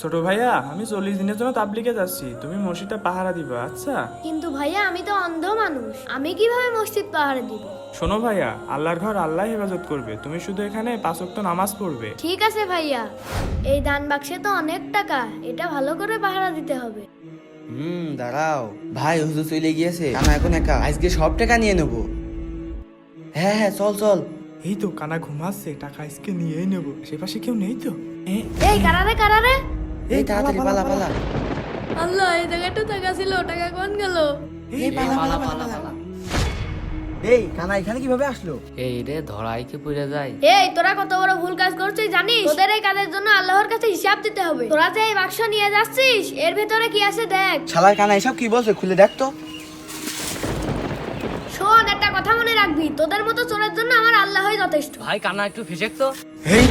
ছোট ভাইয়া, আমি 40 দিনের জন্য তাবলিগে যাচ্ছি, তুমি মসজিদটা পাহারা দিবা। আচ্ছা? কিন্তু ভাইয়া আমি তো অন্ধ মানুষ, আমি কিভাবে মসজিদ পাহারা দিব? শোনো ভাইয়া, আল্লাহর ঘর আল্লাহ হেফাজত করবে, তুমি শুধু এখানে 5 ওয়াক্ত নামাজ পড়বে। ঠিক আছে ভাইয়া, এই দান বাক্সে তো অনেক টাকা, এটা ভালো করে পাহারা দিতে হবে। দাঁড়াও ভাই, হুজুর চলে গিয়েছে, কানা এখন একা, আজকে সব টাকা নিয়ে নেবো। হ্যাঁ হ্যাঁ, চল চল। এই তো কানা ঘুমাচ্ছে, টাকা আজকে নিয়েই নেবো। সেপাশে কেউ নেই তো? এই কারারে কারারে, এই তাড়াতাড়ি পালা পালা। আল্লাহ এই জায়গাটা টাকা ছিল, টাকা কোন গেল? এই পালা পালা পালা পালা। এই কানা এখানে কিভাবে আসলো? এই রে ধরাই কি পুড়ে যায়। এই তোরা কত বড় ভুল কাজ করছিস জানিস? তোদের এই কাজের জন্য আল্লাহর কাছে হিসাব দিতে হবে। তোরা যে এই বাক্স নিয়ে যাচ্ছিস, এর ভেতরে কি আছে দেখ। শালার কানা এসব কি বলছে, খুলে দেখ তো। শোন, একটা কথা মনে রাখবি, তোদের মতো চোরের জন্য আমার আল্লাহই যথেষ্ট। ভাই কান্না একটু ফেসেক তো। এই